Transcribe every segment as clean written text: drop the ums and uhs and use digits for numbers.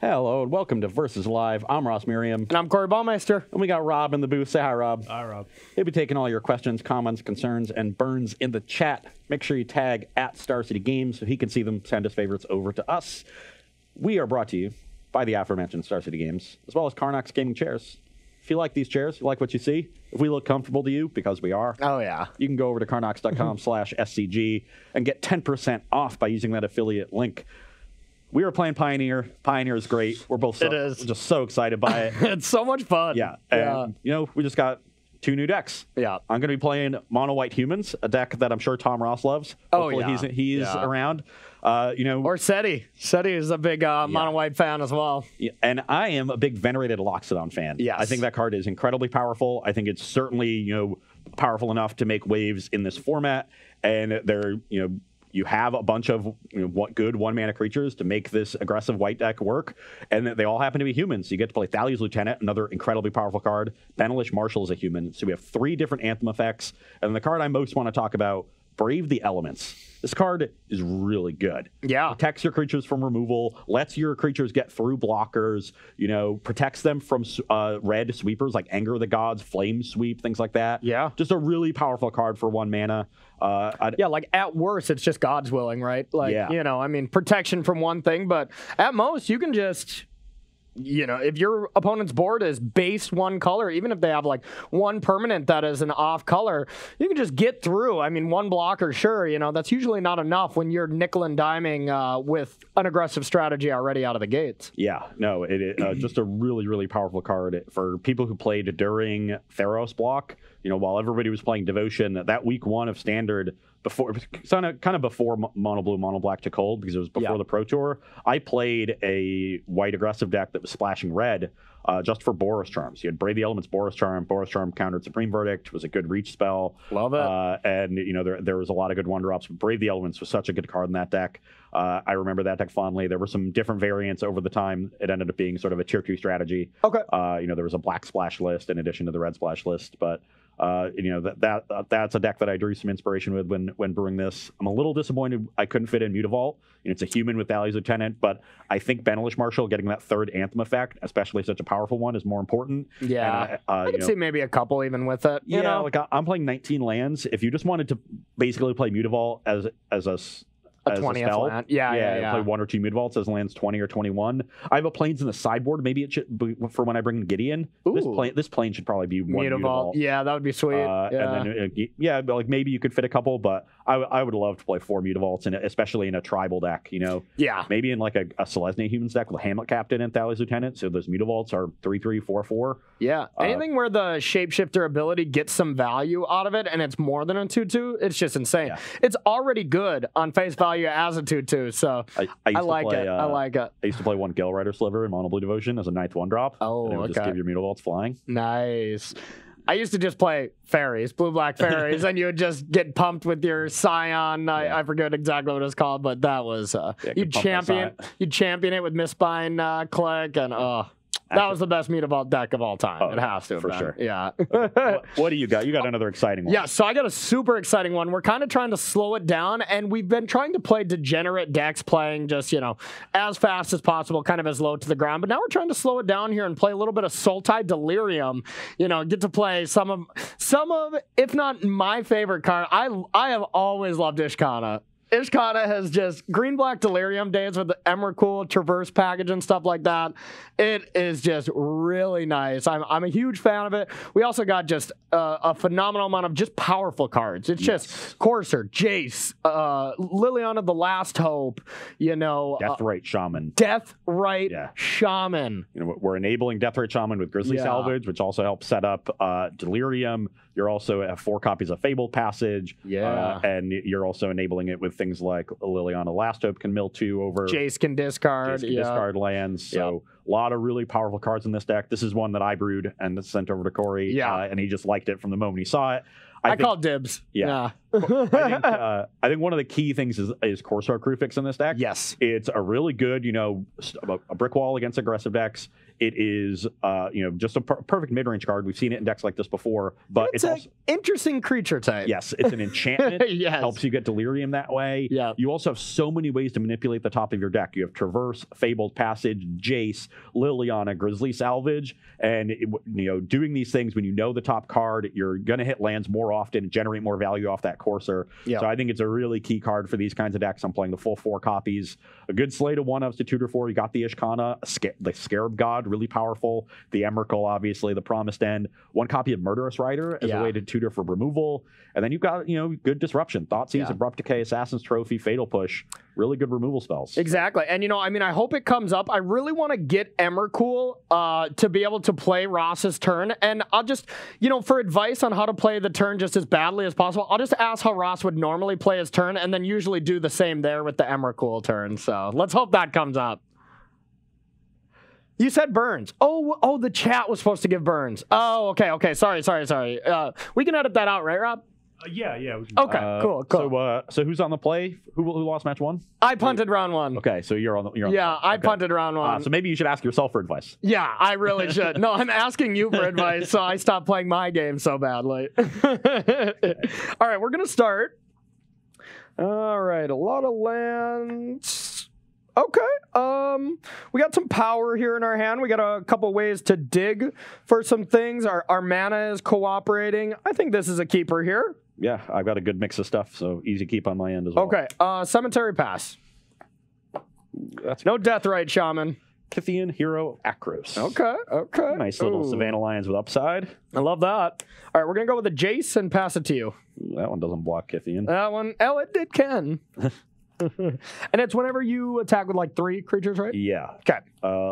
Hello and welcome to Versus Live. I'm Ross Merriam. And I'm Corey Baumeister. And we got Rob in the booth. Say hi, Rob. Hi, Rob. He'll be taking all your questions, comments, concerns, and burns in the chat. Make sure you tag at Star City Games so he can see them, send his favorites over to us. We are brought to you by the aforementioned Star City Games, as well as Carnox Gaming Chairs. If you like these chairs, you like what you see, if we look comfortable to you, because we are, oh yeah, you can go over to carnox.com/SCG and get 10% off by using that affiliate link. We were playing Pioneer. Pioneer is great. We're both we're just so excited by it. It's so much fun. Yeah. And, you know, we just got 2 new decks. Yeah. I'm going to be playing Mono White Humans, a deck that I'm sure Tom Ross loves. Oh, hopefully he's around. You know, or SETI. SETI is a big Mono White fan as well. Yeah, and I am a big Venerated Loxodon fan. Yes. I think that card is incredibly powerful. I think it's certainly, you know, powerful enough to make waves in this format. And they're, you know, you have a bunch of what good one-mana creatures to make this aggressive white deck work, and they all happen to be humans. So you get to play Thalia's Lieutenant, another incredibly powerful card. Benalish Marshal is a human. So we have 3 different Anthem effects. And the card I most want to talk about, Brave the Elements. This card is really good. Yeah. Protects your creatures from removal, lets your creatures get through blockers, you know, protects them from red sweepers like Anger of the Gods, Flame Sweep, things like that. Yeah. Just a really powerful card for 1 mana. Yeah, like at worst, it's just God's willing, right? Like, you know, I mean, protection from one thing, but at most, you can just, you know, if your opponent's board is base 1 color, even if they have like 1 permanent that is an off color, you can just get through. I mean, 1 blocker, sure, you know, that's usually not enough when you're nickel and diming with an aggressive strategy already out of the gates. Yeah, no, it is just a really, really powerful card for people who played during Theros block. You know, while everybody was playing Devotion, that week 1 of Standard, before kind of before Mono Blue, Mono Black took hold, because it was before the Pro Tour, I played a white aggressive deck that was splashing red just for Boros Charms. You had Brave the Elements, Boros Charm. Boros Charm countered Supreme Verdict, was a good reach spell. Love it. And, you know, there was a lot of good one drops. But Brave the Elements was such a good card in that deck. I remember that deck fondly. There were some different variants over the time. It ended up being sort of a tier 2 strategy. Okay. You know, there was a black splash list in addition to the red splash list, but you know, that's a deck that I drew some inspiration with when brewing this. I'm a little disappointed I couldn't fit in Mutavault. You know, it's a human with Thalia's Lieutenant, but I think Benalish Marshal getting that 3rd Anthem effect, especially such a powerful one, is more important. Yeah, and, I can see maybe a couple even with it. You know? Like I'm playing 19 lands. If you just wanted to basically play Mutavault as a 20th spell. land. Yeah. Play 1 or 2 Mutavaults as lands 20 or 21. I have a planes in the sideboard. Maybe it should be for when I bring Gideon. This plane should probably be 1 Mutavault. Yeah, that would be sweet. And then, like maybe you could fit a couple, but I would love to play 4 Mutavaults, especially in a tribal deck, you know? Yeah. Maybe in like a Selesnya Humans deck with Hamlet Captain and Thalia's Lieutenant, so those Mutavaults are 3/3, 4/4. Yeah. Anything where the shapeshifter ability gets some value out of it and it's more than a 2/2, it's just insane. Yeah. It's already good on face value as a 2/2, so I like it. I like it. I used to play 1 Gale Rider Sliver in Mono Blue Devotion as a 9th 1-drop. Oh, and it would just give your Mutavaults flying. Nice. I used to just play fairies, blue-black fairies, and you would just get pumped with your Scion. I forget exactly what it's called, but that was you'd champion it with Mistbind click, and that was the best Mutavault deck of all time. It has to, for sure. Yeah. What do you got? You got another exciting one. Yeah, so I got a super exciting one. We're kind of trying to slow it down, and we've been trying to play degenerate decks, playing just, you know, as fast as possible, kind of as low to the ground. But now we're trying to slow it down here and play a little bit of Sultai Delirium. You know, get to play some of, if not my favorite card. I have always loved Ishkana. Ishkana has just green-black Delirium days with the Emrakul Traverse package and stuff like that. It is just really nice. I'm a huge fan of it. We also got just a phenomenal amount of just powerful cards. It's just Courser, Jace, Liliana the Last Hope, you know. Deathrite Shaman. Deathrite Shaman. You know, we're enabling Deathrite Shaman with Grizzly Salvage, which also helps set up Delirium. You're also have 4 copies of Fable Passage. And you're also enabling it with things like Liliana Last Hope can mill 2 over. Jace can discard. Discard lands. So a lot of really powerful cards in this deck. This is one that I brewed and sent over to Corey. And he just liked it from the moment he saw it. I called dibs. I think one of the key things is Corsair Crewfix in this deck. Yes. It's a really good, you know, a brick wall against aggressive decks. It is, just a perfect mid-range card. We've seen it in decks like this before, but it's an also interesting creature type. Yes, it's an enchantment. Yes. Helps you get Delirium that way. Yeah. You also have so many ways to manipulate the top of your deck. You have Traverse, Fabled Passage, Jace, Liliana, Grizzly Salvage, and doing these things when you know the top card, you're going to hit lands more often and generate more value off that courser. Yeah. So I think it's a really key card for these kinds of decks. I'm playing the full 4 copies. A good slate of 1-ups to tutor for. You got the Ishkana, the Scarab God, really powerful. The Emrakul, obviously, the Promised End. 1 copy of Murderous Rider as a way to tutor for removal. And then you've got, good disruption. Thoughtseize, Abrupt Decay, Assassin's Trophy, Fatal Push. Really good removal spells. Exactly. And, I hope it comes up. I really want to get Emrakul to be able to play Ross's turn. And I'll just, for advice on how to play the turn just as badly as possible, I'll just ask how Ross would normally play his turn and then usually do the same there with the Emrakul turn. So let's hope that comes up. You said Burns. Oh, the chat was supposed to give Burns. Oh, okay. Sorry. We can edit that out, right, Rob? Yeah. Okay, cool. So who's on the play? Who lost match 1? I punted round 1. Okay, so you're on the I punted round 1. So maybe you should ask yourself for advice. Yeah, I really should. No, I'm asking you for advice, so I stopped playing my game so badly. All right, we're going to start. All right, a lot of lands. Okay, we got some power here in our hand. We got a couple ways to dig for some things. Our mana is cooperating. I think this is a keeper here. Yeah, I've got a good mix of stuff, so easy keep on my end as well. Okay, Cemetery Pass. That's no Deathrite Shaman. Kythian Hero Akros. Okay. Nice little Savannah Lions with upside. I love that. All right, we're going to go with a Jace and pass it to you. That one doesn't block Kythian. That one, it can. And it's whenever you attack with like 3 creatures, right? Yeah. Okay.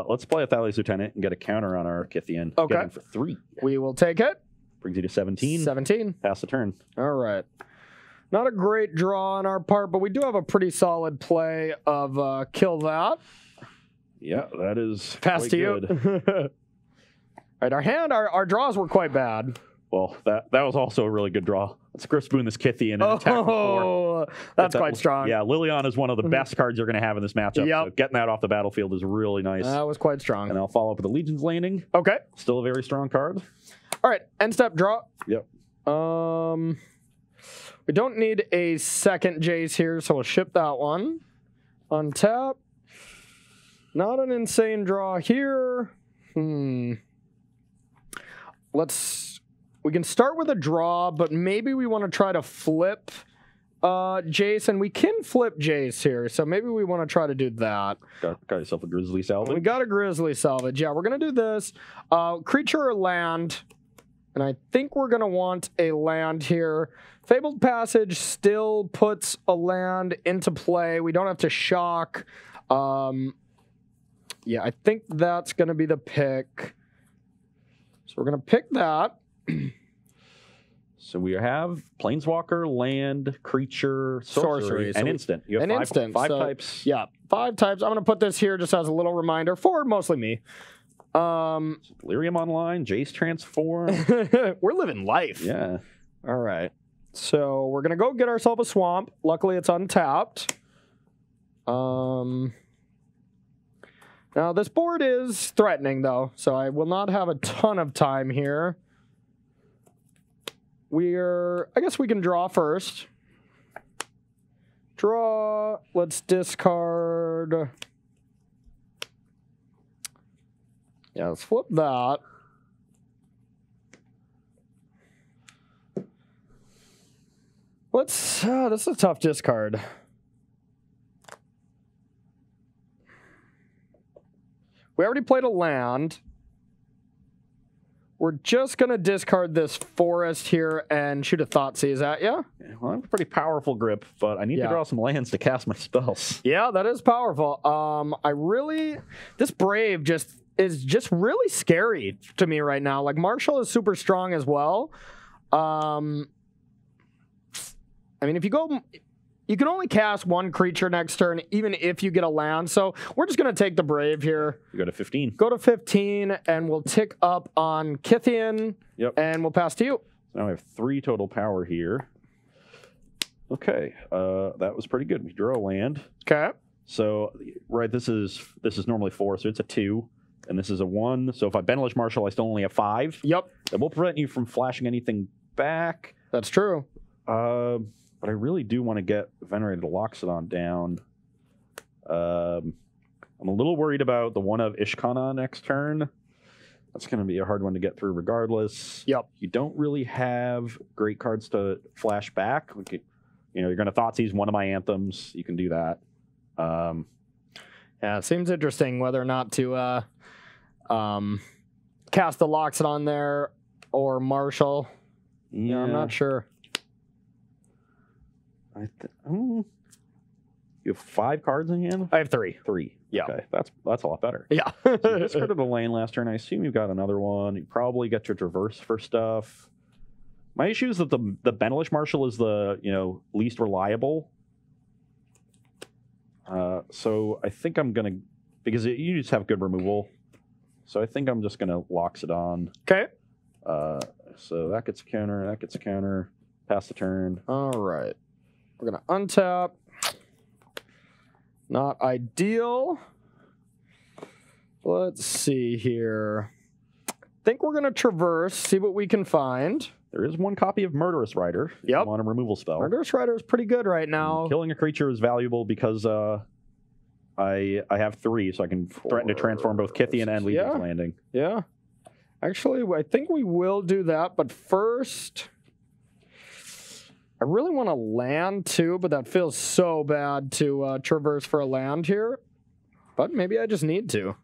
Let's play a Thalia's Lieutenant and get a counter on our Kythian. Okay. Get him for 3. We will take it. Brings you to 17. 17. Pass the turn. All right. Not a great draw on our part, but we do have a pretty solid play of kill that. Yeah, that is pass to you. All right, our draws were quite bad. Well, that was also a really good draw. Let's Grip Spoon this Kythian and attack for 4. That's quite strong. Yeah, Liliana is one of the best cards you're going to have in this matchup. Yep. So getting that off the battlefield is really nice. That was quite strong. And I'll follow up with the Legion's Landing. Okay. Still a very strong card. All right, end step draw. Yep. We don't need a second Jace here, so we'll ship that one. Untap. Not an insane draw here. We can start with a draw, but maybe we want to try to flip Jace, and we can flip Jace here, so maybe we want to try to do that. Got yourself a Grizzly Salvage. We got a Grizzly Salvage. Yeah, we're going to do this. Creature or land, and I think we're going to want a land here. Fabled Passage still puts a land into play. We don't have to shock. Yeah, I think that's going to be the pick. So we're going to pick that. So we have Planeswalker, land, creature, sorcery, and instant. You have five types. Yeah, 5 types. I'm going to put this here just as a little reminder for mostly me. Delirium Online, Jace Transform. We're living life. Yeah. All right. So we're going to go get ourselves a swamp. Luckily, it's untapped. Now, this board is threatening, though, so I will not have a ton of time here. I guess we can draw first. Draw. Let's discard. Yeah, let's flip that. This is a tough discard. We already played a land. We're just going to discard this forest here and shoot a Thoughtseize at you. Well, I have a pretty powerful grip, but I need to draw some lands to cast my spells. Yeah, that is powerful. This Brave is just really scary to me right now. Like, Marshall is super strong as well. I mean, you can only cast 1 creature next turn, even if you get a land. So we're just going to take the Brave here. You go to 15. Go to 15, and we'll tick up on Kythian. Yep. And we'll pass to you. So now we have 3 total power here. Okay, that was pretty good. We draw a land. Okay. So, right, this is normally 4, so it's a 2. and this is a 1. So if I Benelish Marshal, I still only have 5. Yep. That will prevent you from flashing anything back. That's true. But I really do want to get Venerated Loxodon down. I'm a little worried about the 1 of Ishkana next turn. That's going to be a hard one to get through regardless. Yep. You don't really have great cards to flash back. You're going to Thoughtseize one of my Anthems. You can do that. Yeah, it seems interesting whether or not to cast the Loxodon there or Marshall. Yeah, I'm not sure. You have 5 cards in hand? I have 3. 3. Yeah. Okay, that's a lot better. Yeah. So you discarded a lane last turn. I assume you've got another one. You probably get your Traverse for stuff. My issue is that the Benelish Marshal is the least reliable. So I think I'm gonna, because you just have good removal. So I think I'm just gonna Loxodon. Okay. So that gets a counter. That gets a counter. Pass the turn. All right. We're gonna untap. Not ideal. Let's see here. I think we're gonna Traverse, see what we can find. There is 1 copy of Murderous Rider. If you want a removal spell. Murderous Rider is pretty good right now. Killing a creature is valuable because I have 3, so I can threaten to transform both Kythian and Legion's Landing. Yeah. Actually, I think we will do that, but first, I really want to land too, but that feels so bad to Traverse for a land here. But maybe I just need to.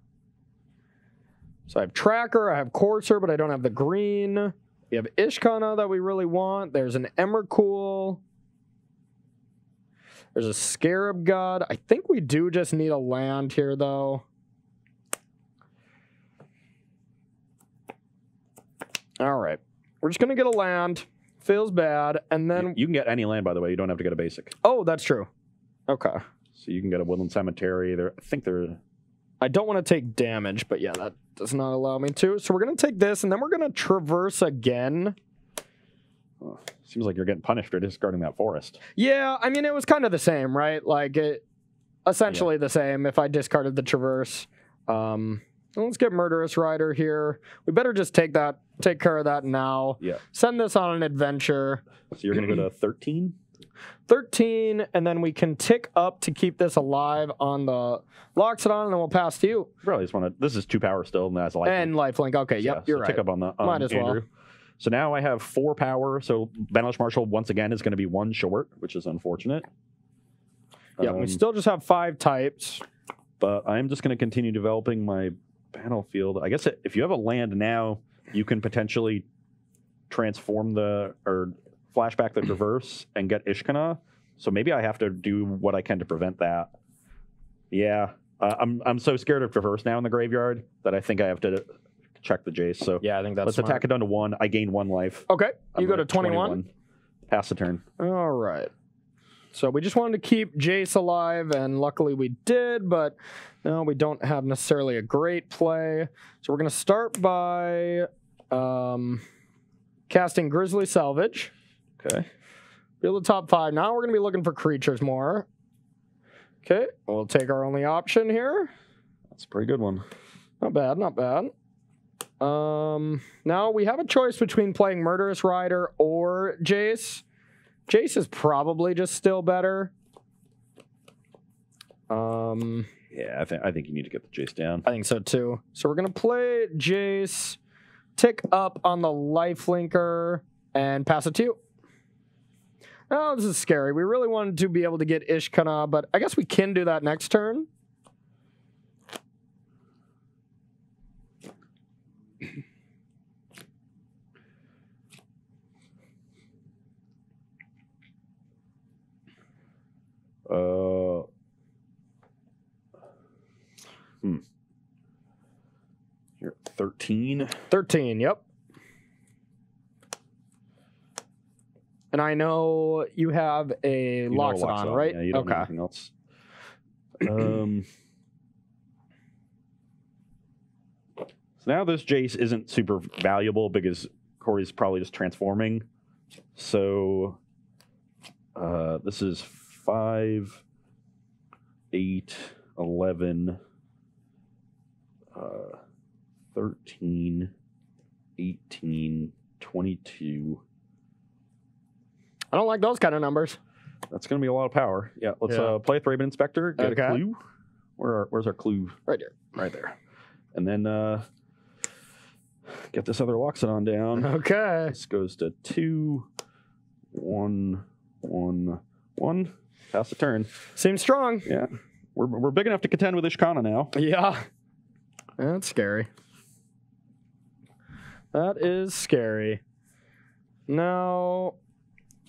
So I have Tracker, I have Courser, but I don't have the green. We have Ishkana that we really want. There's an Emrakul. There's a Scarab God. I think we do just need a land here, though. All right. We're just going to get a land. Feels bad. And then... You can get any land, by the way. You don't have to get a basic. Oh, that's true. Okay. So you can get a Woodland Cemetery. I don't want to take damage, but yeah, that does not allow me to. So we're going to take this, and then we're going to Traverse again. Oh, seems like you're getting punished for discarding that forest. Yeah, I mean, it was kind of the same, right? Like, essentially the same if I discarded the Traverse. Let's get Murderous Rider here. We better just take care of that now. Yeah. Send this on an adventure. So you're going to go to 13? 13, and then we can tick up to keep this alive on the Loxodon, and then we'll pass to you. Probably just want to... This is 2 power still, and that's lifelink. And lifelink. Okay, yep, you're right. Tick up on the Might as Andrew. well. So now I have 4 power. So Benelish Marshal, once again, is going to be 1 short, which is unfortunate. Yeah, we still just have 5 types. But I'm just going to continue developing my battlefield. I guess if you have a land now, you can potentially transform or flashback the Traverse and get Ishkana. So maybe I have to do what I can to prevent that. Yeah. I'm so scared of Traverse now in the graveyard that I think I have to check the Jace. So yeah, I think that's let's smart. attack it down to 1. I gain 1 life. Okay. You go to 21? Pass the turn. All right. So we just wanted to keep Jace alive, and luckily we did, but no, we don't have necessarily a great play. So we're going to start by casting Grizzly Salvage. Okay. Build the top 5. Now we're going to be looking for creatures more. Okay. We'll take our only option here. That's a pretty good one. Not bad, not bad. Now we have a choice between playing Murderous Rider or Jace. Jace is probably just still better. Yeah, I think you need to get the Jace down. I think so too. So we're gonna play Jace, tick up on the lifelinker, and pass it to you. Oh, this is scary. We really wanted to be able to get Ishkana, but I guess we can do that next turn. You're 13. 13, yep. And I know you have a Loxodon, right? Yeah, you don't need anything else. So now this Jace isn't super valuable because Corey's probably just transforming. So this is 5, 8, 11, 13, 18, 22. I don't like those kind of numbers. That's going to be a lot of power. Yeah, let's play with Raven Inspector, get a clue. Where's our clue? Right here. Right there. And then get this other Loxodon down. Okay. This goes to 2, 1, 1, 1. Pass the turn. Seems strong. Yeah. We're big enough to contend with Ishkana now. Yeah. That's scary. That is scary. Now,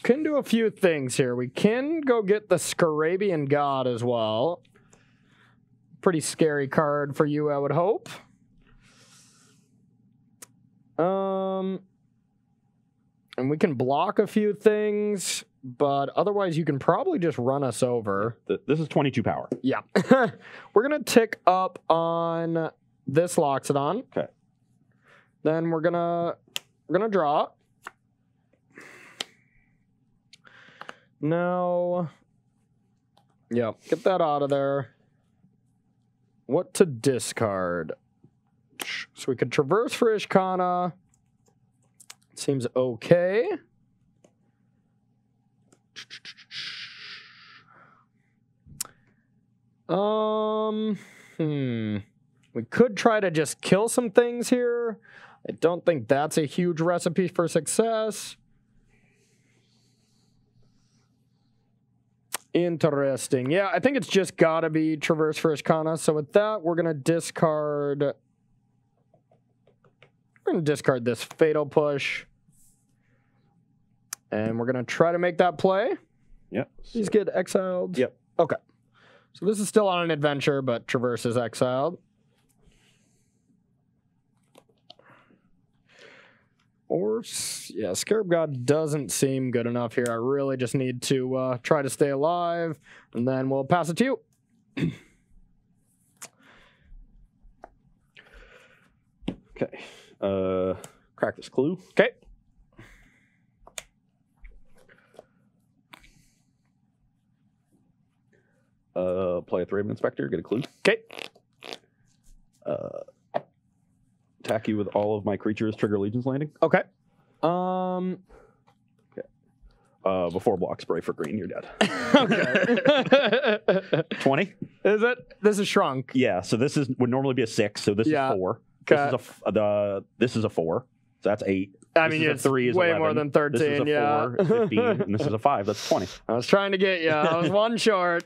can do a few things here. We can go get the Scarabian God as well. Pretty scary card for you, I would hope. And we can block a few things, but otherwise you can probably just run us over. This is 22 power. Yeah. We're going to tick up on this Loxodon. Okay. Then we're gonna draw. Now, yeah, get that out of there. What to discard? So we could traverse for Ishkana. Seems okay. We could try to just kill some things here. I don't think that's a huge recipe for success. Interesting. Yeah, I think it's just got to be Traverse for Ishkana. So with that, we're going to discard... We're going to discard this Fatal Push. And we're going to try to make that play. Yep. These get exiled? Yep. Okay. So this is still on an adventure, but Traverse is exiled. Or, yeah, Scarab God doesn't seem good enough here. I really just need to try to stay alive, and then we'll pass it to you. Okay. Crack this clue. Okay. Play with Raven Inspector, get a clue. Okay. Attack you with all of my creatures, trigger Legion's Landing. Okay. Before block spray for green, you're dead. Okay. 20? Is it? This is shrunk. Yeah, so this would normally be a 6, so this is 4. Okay. This is a 4, so that's 8. I mean, it's 3 is way 11. more than 13, this is a 4, 15, and this is a 5, that's 20. I was trying to get you. I was one short.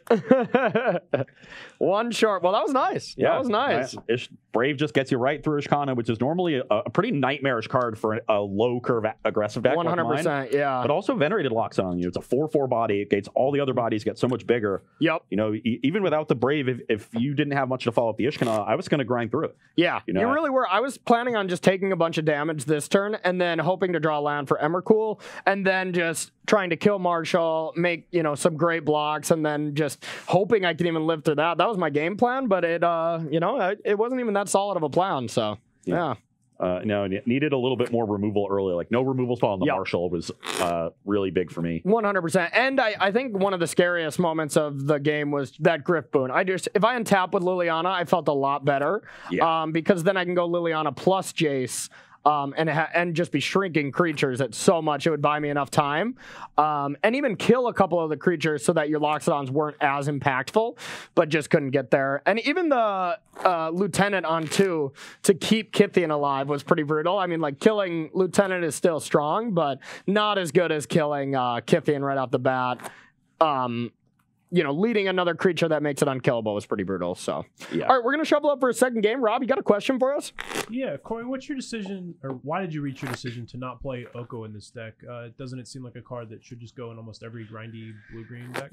One short. Well, that was nice. Yeah, that was nice. Brave just gets you right through Ishkana, which is normally a pretty nightmarish card for a low curve aggressive deck. 100%, like mine. yeah. But also Venerated locks on you. It's a 4/4 body. It gates all the other bodies get so much bigger. Yep. You know, even without the Brave, if you didn't have much to follow up the Ishkana, I was going to grind through it. Yeah, you really were. I was planning on just taking a bunch of damage this turn and then hoping to draw land for Emrakul and then just trying to kill Marshall, make, some great blocks, and then just hoping I could even live through that. That was my game plan, but it wasn't even that solid of a plan, so, yeah. No, it needed a little bit more removal early. Like, no removal spell on the Marshall was really big for me. 100%. And I think one of the scariest moments of the game was that Griff Boon. If I untap with Liliana, I felt a lot better. Yeah. Because then I can go Liliana plus Jace. And just be shrinking creatures at so much it would buy me enough time, and even kill a couple of the creatures so that your Loxodons weren't as impactful, but just couldn't get there. And even the Lieutenant on 2 to keep Kithian alive was pretty brutal. I mean, like, killing Lieutenant is still strong, but not as good as killing Kithian right off the bat. Leading another creature that makes it unkillable was pretty brutal. So, yeah. All right, we're going to shovel up for a second game. Rob, you got a question for us? Yeah, Corey, what's your decision, or why did you reach your decision to not play Oko in this deck? Doesn't it seem like a card that should just go in almost every grindy blue-green deck?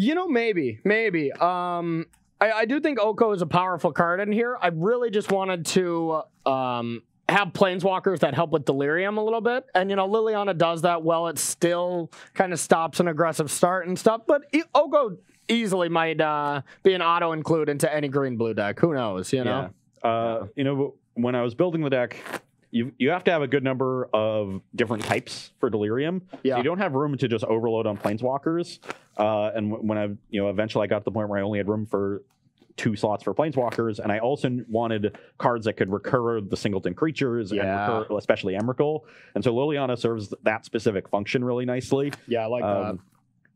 Maybe. I do think Oko is a powerful card in here. I really just wanted to have planeswalkers that help with Delirium a little bit. And, Liliana does that well. It still kind of stops an aggressive start and stuff. But Oko easily might be an auto include into any green-blue deck. Who knows, Yeah. When I was building the deck, you have to have a good number of different types for Delirium. Yeah. So you don't have room to just overload on planeswalkers. And when I eventually I got to the point where I only had room for 2 slots for planeswalkers, and I also wanted cards that could recur the singleton creatures, and recur, especially Emrakul. And so Liliana serves that specific function really nicely. Yeah, I like that.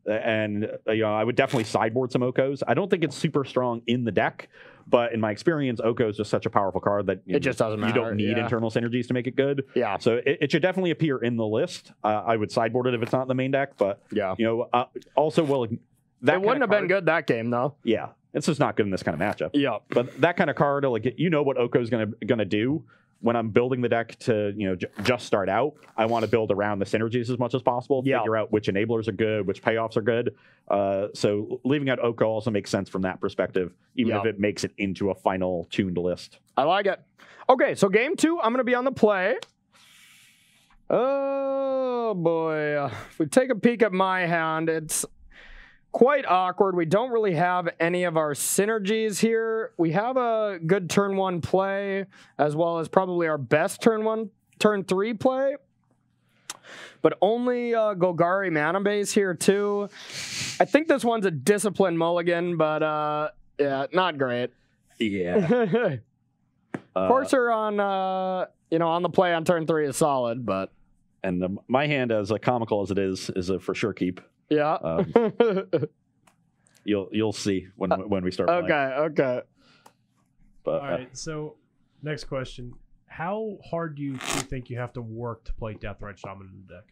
And I would definitely sideboard some Okos. I don't think it's super strong in the deck, but in my experience, Oko is just such a powerful card that it just doesn't matter. You don't need internal synergies to make it good. Yeah. So it should definitely appear in the list. I would sideboard it if it's not in the main deck, but also that it wouldn't have been good that game though. Yeah, it's just not good in this kind of matchup. Yeah. But that kind of card, like what Oko is gonna do. When I'm building the deck to just start out, I want to build around the synergies as much as possible. Figure out which enablers are good, which payoffs are good. So leaving out Oko also makes sense from that perspective, even if it makes it into a final tuned list. I like it. Okay, so game 2, I'm going to be on the play. Oh boy, if we take a peek at my hand, it's quite awkward. We don't really have any of our synergies here. We have a good turn 1 play, as well as probably our best turn 3 play. But only Golgari mana base here too. I think this one's a disciplined mulligan, but yeah, not great. Yeah. Courser on on the play on turn 3 is solid, but my hand, as comical as it is a for sure keep. Yeah. You'll see when we start playing. Okay. But, all right, so next question. How hard do you think you have to work to play Deathrite Shaman in the deck?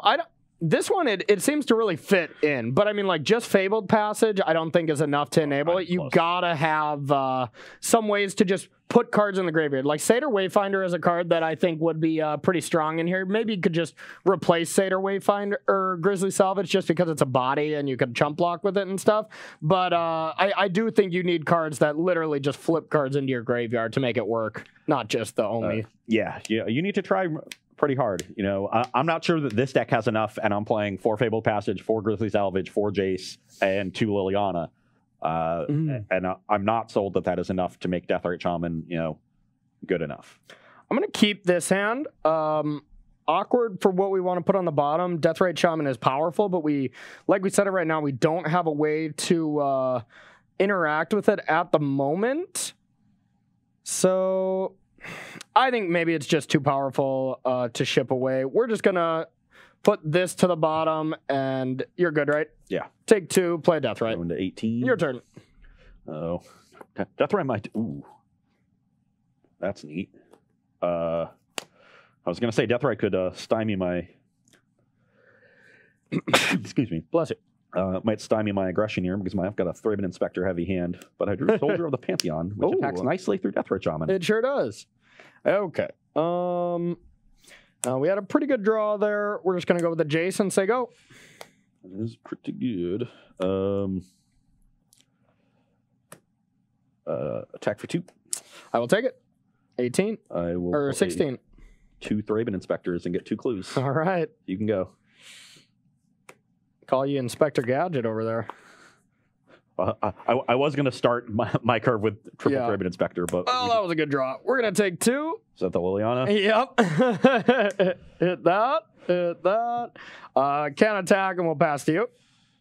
I don't. This one, it seems to really fit in, but I mean, like, just Fabled Passage, I don't think is enough to enable it. You gotta have some ways to just put cards in the graveyard. Like, Satyr Wayfinder is a card that I think would be pretty strong in here. Maybe you could just replace Satyr Wayfinder or Grizzly Salvage just because it's a body and you could chump block with it and stuff. But I do think you need cards that literally just flip cards into your graveyard to make it work, not just the only. Yeah, you need to try pretty hard. I'm not sure that this deck has enough, and I'm playing 4 Fabled Passage, 4 Grizzly Salvage, 4 Jace, and 2 Liliana. And I'm not sold that is enough to make Deathrite Shaman, good enough. I'm going to keep this hand. Awkward for what we want to put on the bottom. Deathrite Shaman is powerful, but like we said it right now, we don't have a way to interact with it at the moment. So I think maybe it's just too powerful to ship away. We're just going to put this to the bottom, and you're good, right? Yeah. Take 2, play Deathrite. Going to 18. Your turn. Oh. Deathrite might... Ooh. That's neat. I was going to say Deathrite could stymie my... Excuse me. Bless it. Might stymie my aggression here because I've got a Thraben Inspector heavy hand, but I drew Soldier of the Pantheon, which attacks nicely through Deathrite Shaman. It sure does. Okay. We had a pretty good draw there. We're just going to go with the Jace and say go. That is pretty good. Attack for 2. I will take it. 18. I will. Or 16. 2 Thraben Inspectors and get 2 clues. All right. You can go. Call you Inspector Gadget over there. I was going to start my curve with triple Thraben Inspector, but... Oh, that was a good draw. We're going to take 2. Is that the Liliana? Yep. Hit that. Can't attack, and we'll pass to you.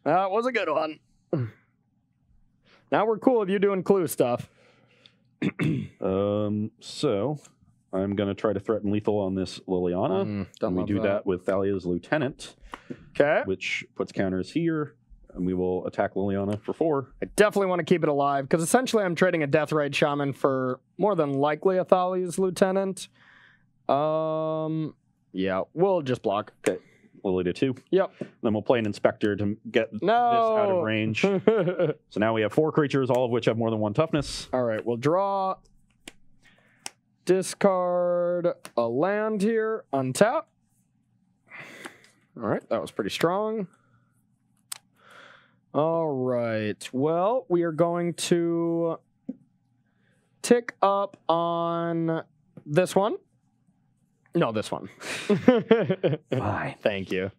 That was a good one. Now we're cool with you doing clue stuff. So I'm going to try to threaten lethal on this Liliana. And we do that with Thalia's Lieutenant. Okay. Which puts counters here. And we will attack Liliana for 4. I definitely want to keep it alive, because essentially I'm trading a Deathrite Shaman for more than likely a Thalia's Lieutenant. Yeah, we'll just block. Okay. Lily to 2. Yep. Then we'll play an Inspector to get this out of range. So now we have 4 creatures, all of which have more than 1 toughness. All right, we'll draw. Discard a land here. Untap. All right, that was pretty strong. All right. Well, we are going to tick up on this one. No, this one. Fine. Thank you.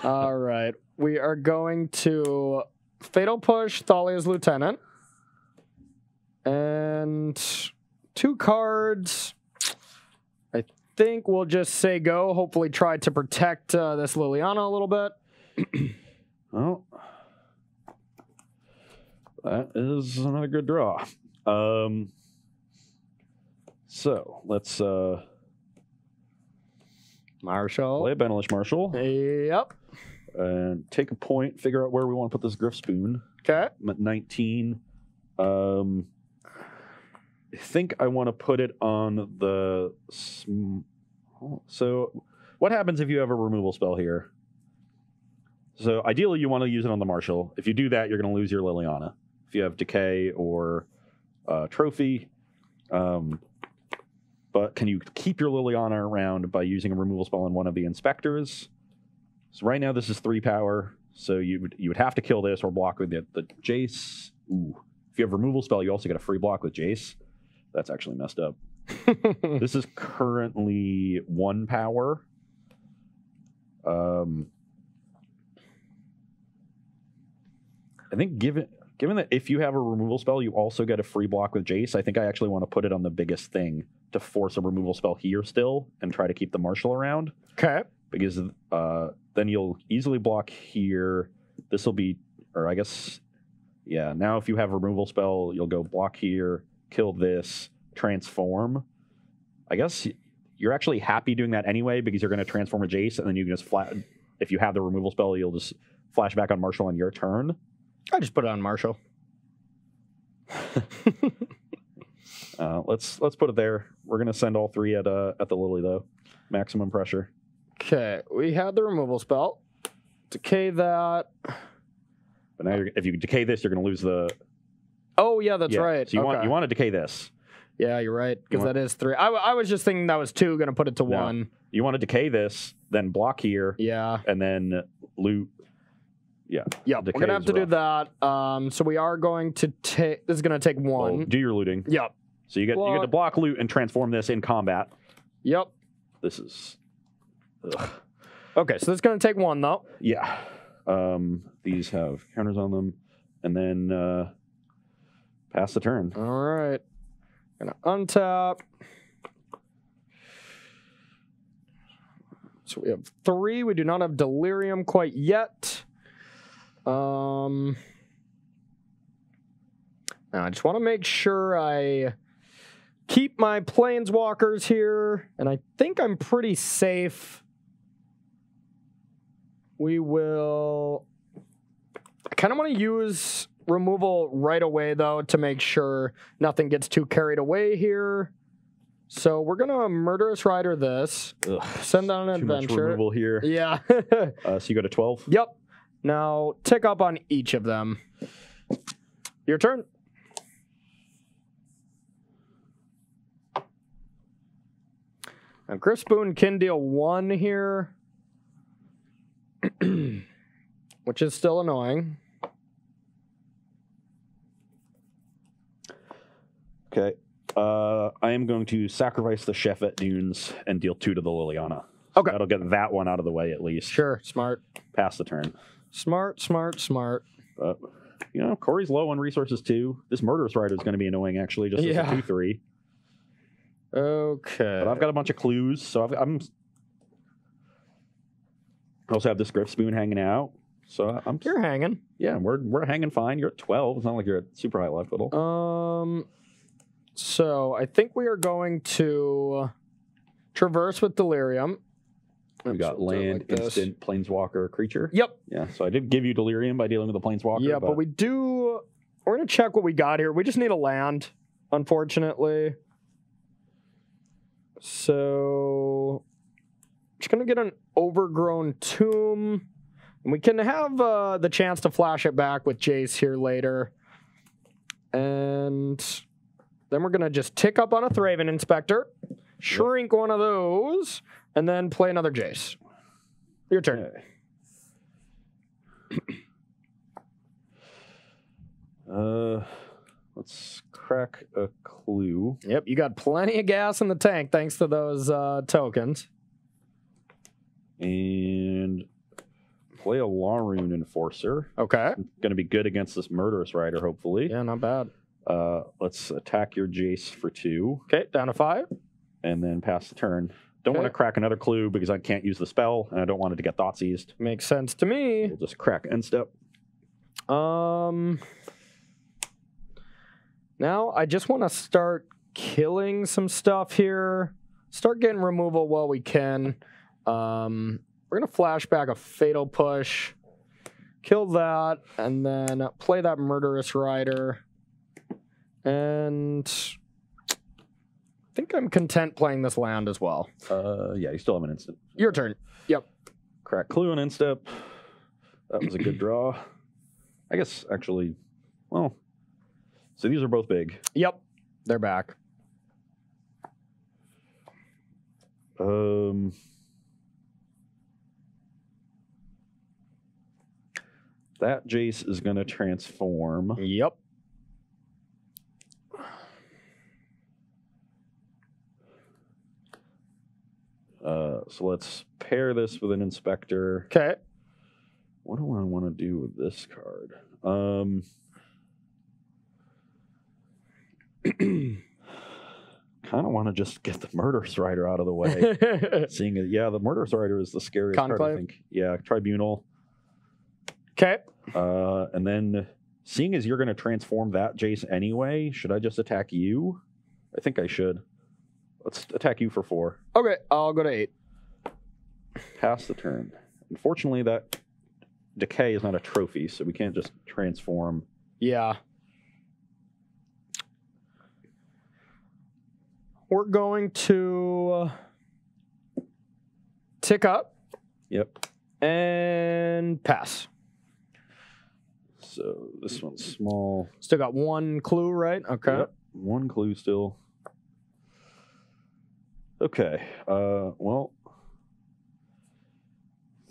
All right. We are going to Fatal Push Thalia's Lieutenant. And 2 cards. I think we'll just say go. Hopefully try to protect this Liliana a little bit. Well, That is another good draw. So let's Marshall. play a Benelish Marshall Yep. and take a point. Figure out where we want to put this Griff Spoon. Okay. I'm at 19. I think I want to put it on the. So, what happens if you have a removal spell here? So, ideally, you want to use it on the Marshal. If you do that, you're going to lose your Liliana. If you have Decay or Trophy. But can you keep your Liliana around by using a removal spell on one of the Inspectors? So, right now, this is 3 power. So, you would have to kill this or block with the Jace. Ooh. If you have removal spell, you also get a free block with Jace. That's actually messed up. This is currently 1 power. I think given that if you have a removal spell, you also get a free block with Jace, I think I actually want to put it on the biggest thing to force a removal spell here still and try to keep the Marshal around. Okay. Because then you'll easily block here. This will be, or I guess, yeah, now if you have a removal spell, you'll go block here, kill this, transform. I guess you're actually happy doing that anyway because you're going to transform a Jace and then you can just if you have the removal spell, you'll just flash back on Marshall on your turn. I just put it on Marshall. Let's put it there. We're going to send all 3 at the Lily though. Maximum pressure. Okay, we had the removal spell. Decay that. But now if you decay this, you're going to lose the. Oh yeah, that's right. So you want to decay this. Yeah, you're right because that is 3. I was just thinking that was 2. Going to put it to 1. You want to decay this, then block here. Yeah. And then loot. Yeah. Yeah. We're gonna have to do that. So we are going to take. This is going to take 1. Well, do your looting. Yep. So you get to block, loot, and transform this in combat. Yep. This is. Ugh. Okay, so this is going to take 1 though. Yeah. These have counters on them, and then pass the turn. All right. Gonna untap. So we have 3. We do not have Delirium quite yet. Now I just want to make sure I keep my Planeswalkers here, and I think I'm pretty safe. We will. I kind of want to use removal right away, though, to make sure nothing gets too carried away here. So we're going to Murderous Rider this. Ugh, send on an too much adventure. removal here. Yeah. So you go to 12? Yep. Now tick up on each of them. Your turn. Now Griff Spoon can deal 1 here. Which is still annoying. Okay. I am going to sacrifice the Chef at Dunes and deal 2 to the Liliana. Okay. That'll get that one out of the way at least. Sure. Smart. Pass the turn. Smart. But, Corey's low on resources too. This Murderous Rider is going to be annoying actually, just as a 2/3. Okay. But I've got a bunch of clues, so I also have this Griff Spoon hanging out. So You're hanging. Yeah, we're hanging fine. You're at 12. It's not like you're at super high life total. So I think we are going to traverse with Delirium. We got land, instant, planeswalker, creature. Yep. Yeah, so I did give you Delirium by dealing with the planeswalker. Yeah, but we're going to check what we got here. We just need a land, unfortunately. So just going to get an Overgrown Tomb. And we can have the chance to flash it back with Jace here later. And then we're going to just tick up on a Thraven Inspector, shrink one of those, and then play another Jace. Your turn. Let's crack a clue. Yep, you got plenty of gas in the tank thanks to those tokens. And play a Laroon Enforcer. Okay. Going to be good against this Murderous Rider, hopefully. Yeah, not bad. Let's attack your Jace for 2. Okay, down to 5. And then pass the turn. Don't want to crack another clue because I can't use the spell, and I don't want it to get thought seized. Makes sense to me. We'll just crack end step. Now I just want to start killing some stuff here. Start getting removal while we can. We're going to flashback a Fatal Push. Kill that, and then play that Murderous Rider. And I think I'm content playing this land as well. Yeah, you still have an instant. Your turn. Yep. Crack Clue and Instep. That was a good draw. I guess, actually, well, so these are both big. Yep. They're back. That Jace is going to transform. Yep. So let's pair this with an Inspector. Okay. What do I want to do with this card? Kind of want to just get the Murderous Rider out of the way. Seeing it, yeah, the Murderous Rider is the scariest card, I think. Yeah, Tribunal. Okay. And then, seeing as you're going to transform that Jace anyway, should I just attack you? I think I should. Let's attack you for 4. Okay, I'll go to 8. Pass the turn. Unfortunately, that Decay is not a trophy, so we can't just transform. Yeah. We're going to tick up. Yep. And pass. So this one's small. Still got 1 clue, right? Okay. Yep. 1 clue still. Okay. Well,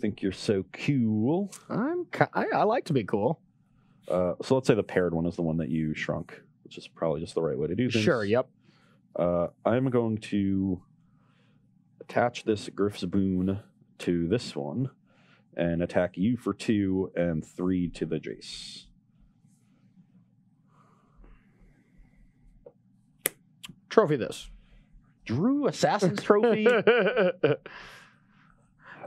think you're so cool. I like to be cool. So let's say the paired one is the one that you shrunk, which is probably just the right way to do things. Sure. Yep. I'm going to attach this Griff's Boon to this one and attack you for 2 and 3 to the Jace. Trophy this. Drew Assassin's Trophy?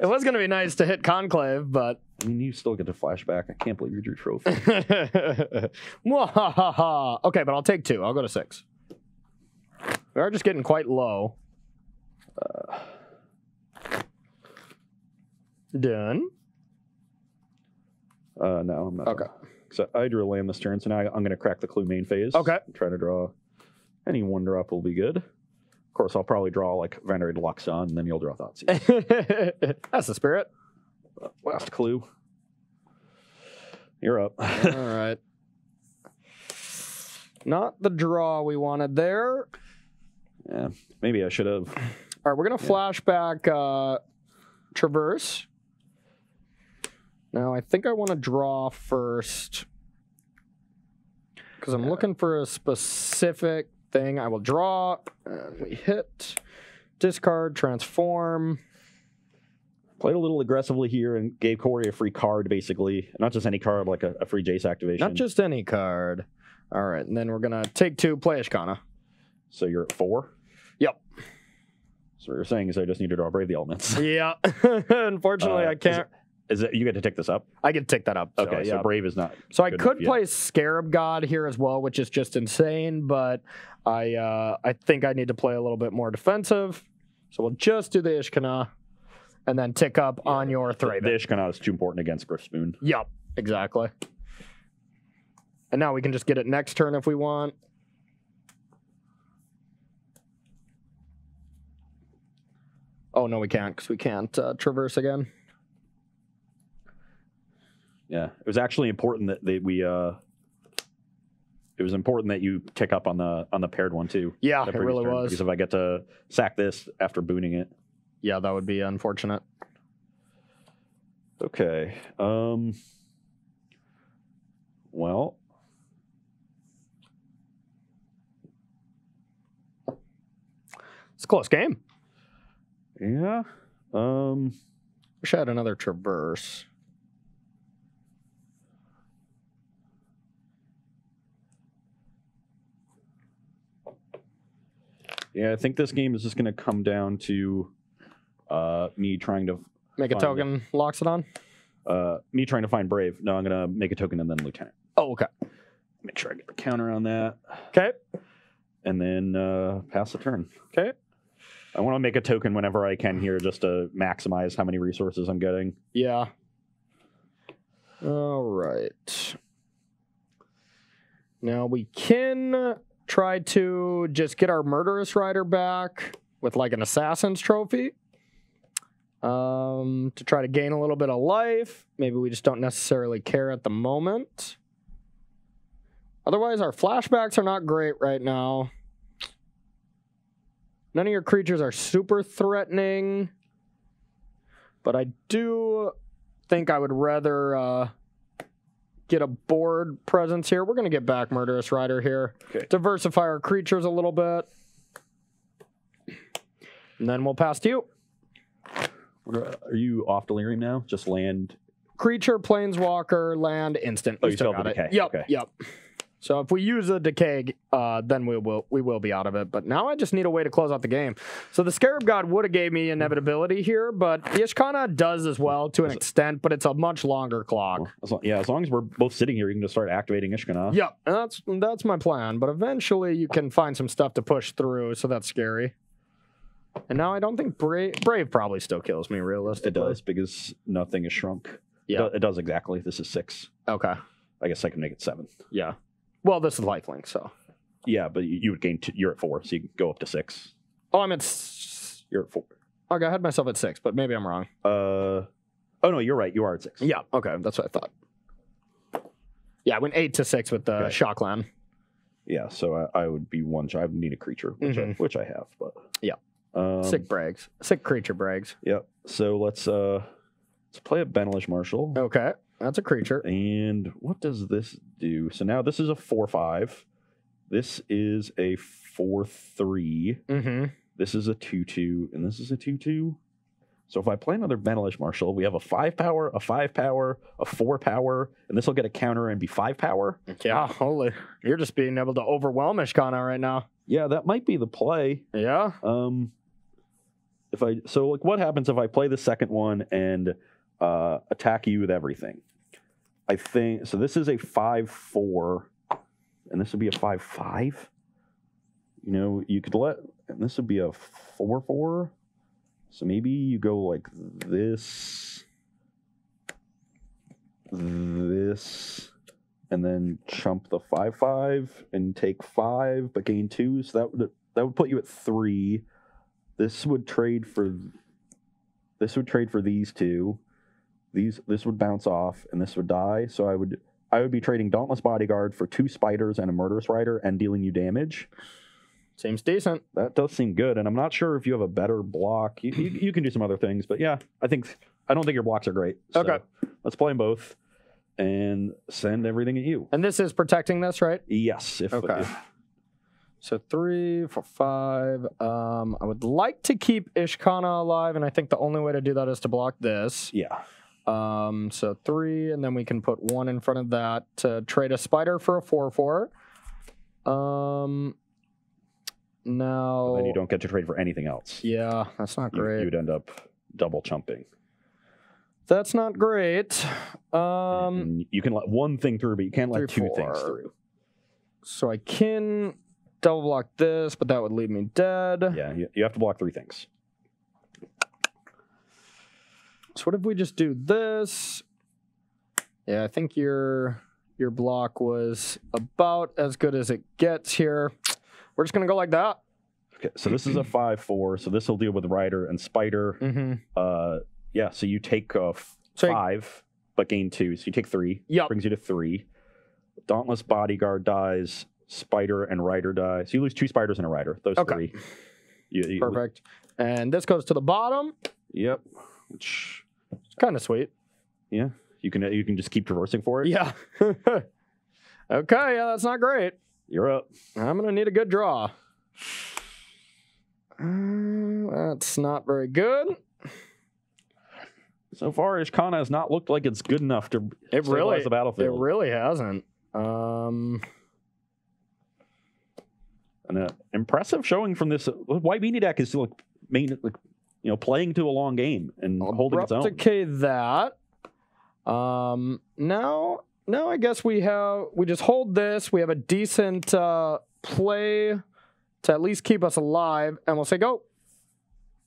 It was going to be nice to hit Conclave, but... I mean, you still get to flashback. I can't believe you drew Trophy. Okay, but I'll take 2. I'll go to 6. We are just getting quite low. Done. No, I'm not. Okay. So I drew a land this turn, so now I'm going to crack the Clue main phase. Okay. Try to draw any 1-drop will be good. Of course, I'll probably draw like Venerated Luxon, and then you'll draw Thoughtseize. That's the spirit. Last clue. You're up. All right. Not the draw we wanted there. Yeah, maybe I should have. All right, we're going to flashback Traverse. Now, I think I want to draw first because I'm looking for a specific thing. I will draw, and we hit, discard, transform. Played a little aggressively here and gave Corey a free card, basically. Not just any card, like a free Jace activation. Not just any card. All right, and then we're going to take 2, play Ishkana. So you're at 4? Yep. So what you're saying is I just need to draw Brave the Elements. Yeah. Unfortunately, I can't. Is it you get to take this up? I can take that up. So, Okay, so Brave is not. So I could play Scarab God here as well, which is just insane, but I think I need to play a little bit more defensive. So we'll just do the Ishkana and then tick up on your Thraben. The Ishkana is too important against Griff Spoon. Yep, exactly. And now we can just get it next turn if we want. Oh, no, we can't, because we can't traverse again. Yeah, it was actually important that it was important that you tick up on the paired one too. Yeah, it really was. Because if I get to sack this after booning it. Yeah, that would be unfortunate. Okay. Well. It's a close game. Yeah. Wish I had another traverse. Yeah, I think this game is just going to come down to me trying to make a token, Loxodon? Me trying to find Brave. No, I'm going to make a token and then Lieutenant. Oh, okay. make sure I get the counter on that. Okay. And then pass the turn. Okay. I want to make a token whenever I can here just to maximize how many resources I'm getting. Yeah. All right. Now we can try to just get our Murderous Rider back with like an Assassin's Trophy. To try to gain a little bit of life. Maybe we just don't necessarily care at the moment. Otherwise, our flashbacks are not great right now. None of your creatures are super threatening. But I do think I would rather get a board presence here. We're going to get back Murderous Rider here. Okay. Diversify our creatures a little bit. And then we'll pass to you. Are you off Delirium now? Just land? Creature, Planeswalker, land, instant. Oh, you still have the decay. Yep, Okay. yep. So if we use a decay, then we will be out of it. But now I just need a way to close out the game. So the Scarab God would have gave me inevitability here, but the Ishkana does as well to an extent, but it's a much longer clock. Well, as long as we're both sitting here, you can just start activating Ishkana. Yep, and that's my plan. But eventually you can find some stuff to push through, so that's scary. And now I don't think Brave probably still kills me, realistically. It does, because nothing is shrunk. Yeah. It does exactly. This is 6. Okay. I guess I can make it 7. Yeah. Well, this is lifelink, so. Yeah, but you would gain 2. You're at 4, so you can go up to 6. Oh, I'm at... You're at 4. Okay, I had myself at 6, but maybe I'm wrong. Oh, no, you're right. You are at 6. Yeah, okay, that's what I thought. Yeah, I went 8 to 6 with the Shockland. Yeah, so I would be 1 shy. I would need a creature, which I have, but... Yeah. Sick brags. Sick creature brags. Yep. So let's play a Benelish Marshal. Okay. That's a creature. And what does this do? So now this is a 4/5. This is a 4/3. Mm-hmm. This is a 2/2, and this is a 2/2. So if I play another Benelish Marshal, we have a 5 power, a 5 power, a 4 power, and this will get a counter and be 5 power. Yeah, holy. You're just being able to overwhelm Ishkana right now. Yeah, that might be the play. Yeah. What happens if I play the second one and attack you with everything? I think so. This is a 5/4, and this would be a 5/5. You know, you could and this would be a 4/4. So maybe you go like this, and then chump the 5/5 and take 5, but gain 2. So that would put you at 3. This would trade for these 2. This would bounce off, and this would die. So I would be trading Dauntless Bodyguard for 2 spiders and a Murderous Rider and dealing you damage. Seems decent. That does seem good, and I'm not sure if you have a better block. You can do some other things, but yeah, I don't think your blocks are great. So okay, let's play them both and send everything at you. And this is protecting this, right? Yes. So 3 for 5. I would like to keep Ishkana alive, and I think the only way to do that is to block this. Yeah. So 3, and then we can put 1 in front of that to trade a spider for a 4/4. Now. And then you don't get to trade for anything else. Yeah, that's not great. You'd end up double chumping. That's not great. And you can let 1 thing through, but you can't let 2 things through. So I can double block this, but that would leave me dead. Yeah, you have to block 3 things. So what if we just do this? Yeah, I think your block was about as good as it gets here. We're just going to go like that. Okay, so this is a 5/4, so this will deal with Rider and Spider. Mm-hmm. Yeah, so you take 5, but gain 2, so you take 3. Yep. Brings you to 3. Dauntless Bodyguard dies, Spider and Rider die. So you lose 2 spiders and a Rider, those 3. Perfect. And this goes to the bottom. Yep. Which is kind of sweet. Yeah. You can just keep traversing for it. Yeah. Okay, yeah, that's not great. You're up. I'm going to need a good draw. That's not very good. So far, Ishkana has not looked like it's good enough to stabilize the battlefield. It really hasn't. An impressive showing from this White Meanie deck is playing to a long game and holding its own. Replicate that. Now no, I guess we just hold this. We have a decent play to at least keep us alive, and we'll say go.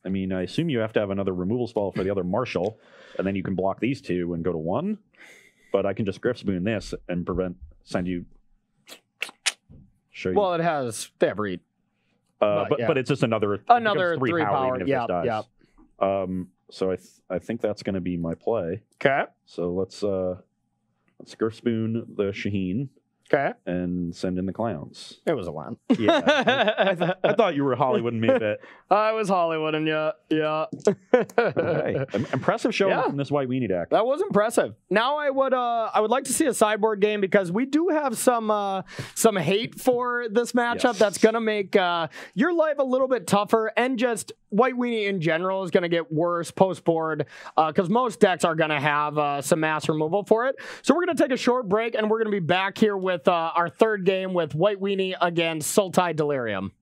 I mean, I assume you have to have another removal spell for the other Marshal, and then you can block these two and go to 1. But I can just Griff Spoon this and send you. Show you. Well, they have read. But it's just another 3 power even if this dies. Yeah. So I think that's going to be my play. Okay. So let's Griff Spoon the Shaheen. Okay. And send in the clowns. It was a one. Yeah. I thought you were Hollywood and me a bit. I was Hollywood and yeah. Hey, impressive showing from this white weenie deck. That was impressive. Now I would like to see a sideboard game because we do have some hate for this matchup that's gonna make your life a little bit tougher, and just white weenie in general is gonna get worse post board because most decks are gonna have some mass removal for it. So we're gonna take a short break and we're gonna be back here with our third game with white weenie against Sultai Delirium.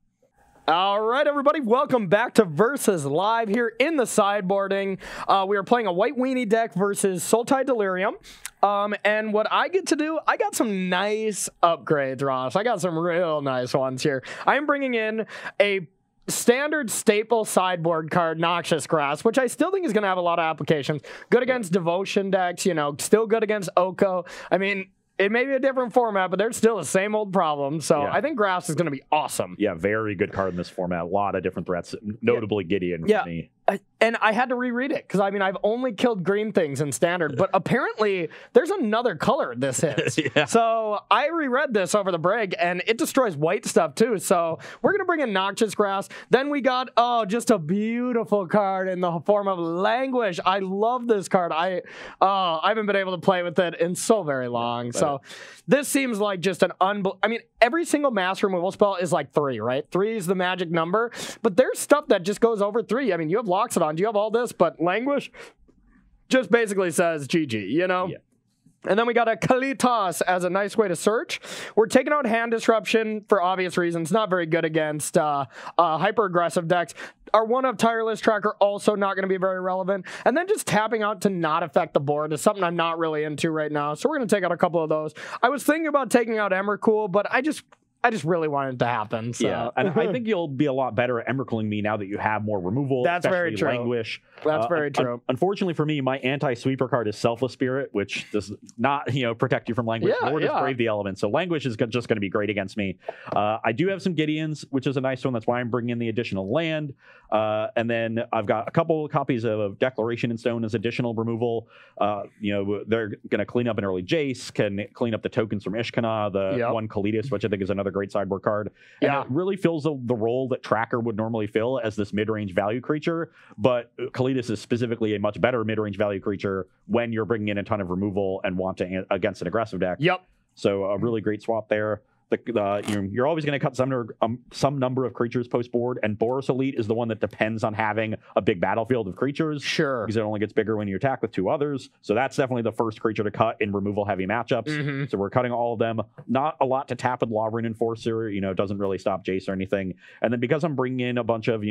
All right, everybody, welcome back to Versus Live here in the sideboarding. We are playing a white weenie deck versus Sultai Delirium. And what I get to do, I got some nice upgrades, Ross. I got some real nice ones here. I am bringing in a standard staple sideboard card, Noxious Grass, which I still think is going to have a lot of applications. Good against Devotion decks, still good against Oko. I mean, it may be a different format, but there's still the same old problem. So I think Grass is going to be awesome. Yeah, very good card in this format. A lot of different threats, notably Gideon for me. And I had to reread it because, I mean, I've only killed green things in Standard, but apparently there's another color this hits. So I reread this over the break, and it destroys white stuff too. So we're going to bring in Noxious Grass. Then we got, just a beautiful card in the form of Languish. I love this card. I haven't been able to play with it in so very long. So this seems like just an I mean, every single mass removal spell is like 3, right? 3 is the magic number, but there's stuff that just goes over 3. I mean, you have Loxodon, you have all this, but Languish just basically says GG, Yeah. And then we got a Kalitas as a nice way to search. We're taking out Hand Disruption for obvious reasons. Not very good against hyper-aggressive decks. Our one-of Tireless Tracker also not going to be very relevant. And then just tapping out to not affect the board is something I'm not really into right now. So we're going to take out a couple of those. I was thinking about taking out Emrakul, but I just really wanted it to happen. So. Yeah, and I think you'll be a lot better at Emrakuling me now that you have more removal. That's very true. Languish. That's very true. Unfortunately for me, my anti-sweeper card is Selfless Spirit, which does not, protect you from Languish, nor does Brave the Elements. So Languish is just going to be great against me. I do have some Gideons, which is a nice one. That's why I'm bringing in the additional land. And then I've got a couple of copies of Declaration in Stone as additional removal. They're going to clean up an early Jace, can clean up the tokens from Ishkana, the one Kalitas, which I think is another great sideboard card. And it really fills the role that Tracker would normally fill as this mid-range value creature, but Kalitas is specifically a much better mid-range value creature when you're bringing in a ton of removal and want to against an aggressive deck. So a really great swap there. You're always going to cut some number of creatures post board, and Boros Elite is the one that depends on having a big battlefield of creatures. Sure, because it only gets bigger when you attack with 2 others. So that's definitely the first creature to cut in removal heavy matchups. So we're cutting all of them. Not a lot to tap with Law Rune Enforcer. It doesn't really stop Jace or anything. And then because I'm bringing in a bunch of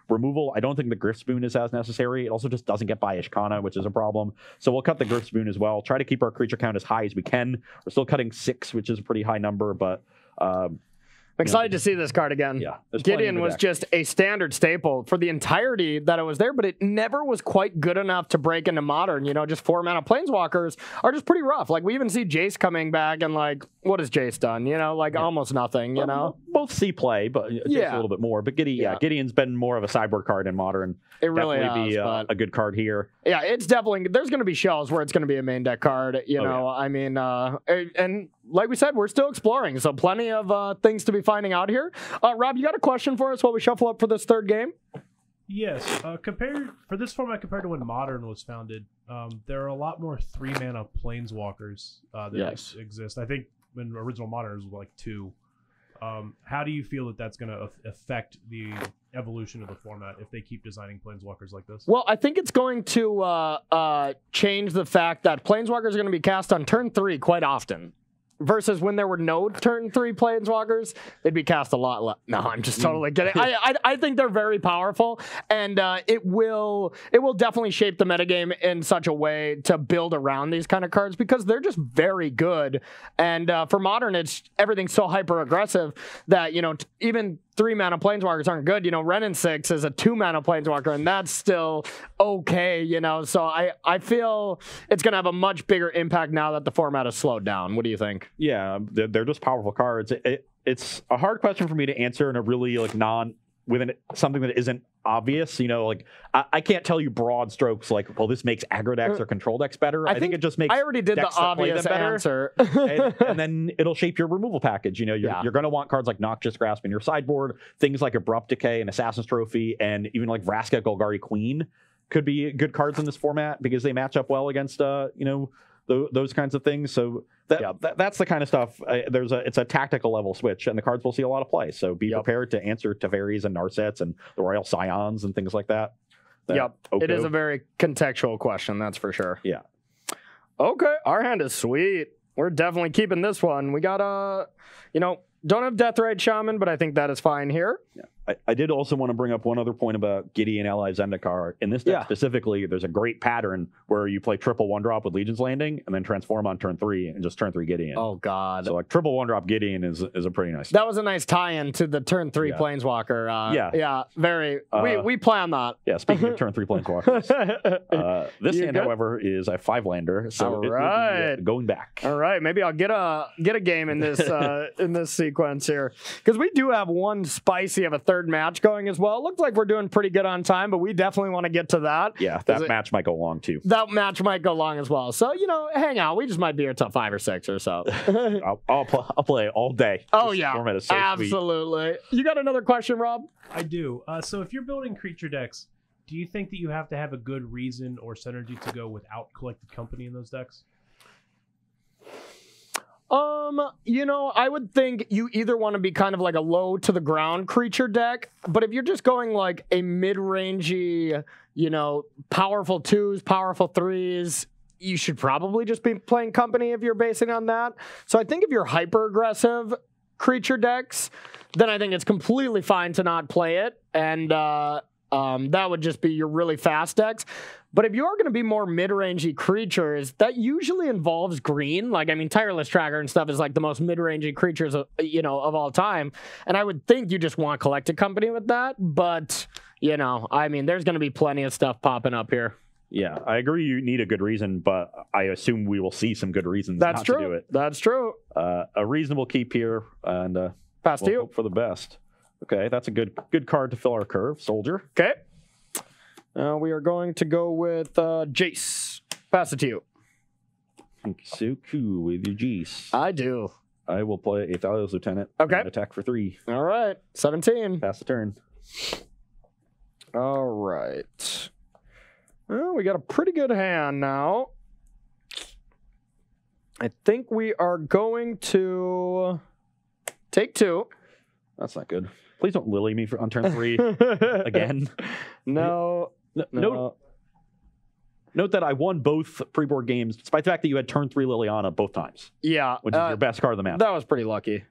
removal, I don't think the Griff Spoon is as necessary. It also just doesn't get by Ishkana, which is a problem. So we'll cut the Griff Spoon as well. Try to keep our creature count as high as we can. We're still cutting 6, which is a pretty high number, but. I'm excited to see this card again. Yeah, Gideon was just a standard staple for the entirety that it was there, but it never was quite good enough to break into Modern. Just 4-mana Planeswalkers are just pretty rough. Like, we even see Jace coming back, and what has Jace done? Almost nothing, Both see play, but Jace a little bit more. But Gideon's been more of a sideboard card in Modern. It really definitely has, be a good card here. Yeah, it's definitely, there's going to be shells where it's going to be a main deck card, I mean, and like we said, we're still exploring, so plenty of things to be finding out here. Rob, you got a question for us while we shuffle up for this third game? Yes. For this format compared to when Modern was founded, there are a lot more 3-mana Planeswalkers that exist. I think when original Modern was like 2. How do you feel that that's going to affect the evolution of the format if they keep designing Planeswalkers like this? Well, I think it's going to change the fact that Planeswalkers are going to be cast on turn 3 quite often. versus when there were no turn 3 planeswalkers, they'd be cast a lot less. No, I'm just totally kidding. I think they're very powerful, and it will definitely shape the metagame in such a way to build around these kind of cards because they're just very good. And for Modern, everything's so hyper aggressive that even 3-mana planeswalkers aren't good. Ren and 6 is a 2-mana planeswalker, and that's still okay. So I feel it's going to have a much bigger impact now that the format has slowed down. What do you think? Yeah, they're just powerful cards. It's a hard question for me to answer in a really within something that isn't obvious. I can't tell you broad strokes well, this makes aggro decks or control decks better. I think it just makes I already did the obvious answer. and then it'll shape your removal package. You're going to want cards like Noxious Grasp in your sideboard, things like Abrupt Decay and Assassin's Trophy, and even like Vraska Golgari Queen could be good cards in this format because they match up well against those kinds of things. So that's the kind of stuff. It's a tactical level switch, and the cards will see a lot of play. So be prepared to answer Taveris and Narsets and the Royal Scions and things like that. It is a very contextual question, that's for sure. Yeah. Okay, our hand is sweet. We're definitely keeping this one. We got don't have Deathrite Shaman, but I think that is fine here. Yeah. I did also want to bring up one other point about Gideon Ally Zendikar. In this deck specifically, there's a great pattern where you play triple 1-drop with Legion's Landing and then transform on turn 3 and just turn 3 Gideon. Oh, God. So triple 1-drop Gideon is a pretty nice. That was a nice tie-in to the turn 3 Planeswalker. Yeah, very. We plan that. Yeah, speaking of turn 3 Planeswalkers. This hand, however, is a 5-lander, so it will be going back. All right, maybe I'll get a game in this in this sequence here. Because we do have one spicy of a third match going as well. It looks like we're doing pretty good on time, but we definitely want to get to that. Yeah, that match might go long too. That match might go long as well. So, hang out. We just might be here till 5 or 6 or so. I'll play all day. Oh, this yeah. format is so absolutely. Sweet. You got another question, Rob? I do. So if you're building creature decks, do you think that you have to have a good reason or synergy to go without Collected Company in those decks? I would think you either want to be kind of like a low to the ground creature deck, but if you're just going like a mid-rangey, powerful 2s, powerful 3s, you should probably just be playing Company if you're basing on that. So I think if you're hyper aggressive creature decks, then I think it's completely fine to not play it, and that would just be your really fast decks. But if you are going to be more mid-rangey creatures, that usually involves green. Tireless Tracker and stuff is like the most mid-rangey creatures, of all time. And I would think you just want Collected Company with that. But, there's going to be plenty of stuff popping up here. Yeah, I agree you need a good reason, but I assume we will see some good reasons not to do it. That's true. A reasonable keep here, and pass to you. Hope for the best. Okay, that's a good card to fill our curve, Soldier. Okay. We are going to go with Jace. Pass it to you. Thank you, so cool with your Jace. I do. I will play a Thalia's Lieutenant. Okay. And attack for 3. All right. 17. Pass the turn. All right. Well, we got a pretty good hand now. I think we are going to take 2. That's not good. Please don't Lily me on turn 3 again. No. Note that I won both pre-board games, despite the fact that you had turn 3 Liliana both times. Yeah. Which is your best card of the match. That was pretty lucky.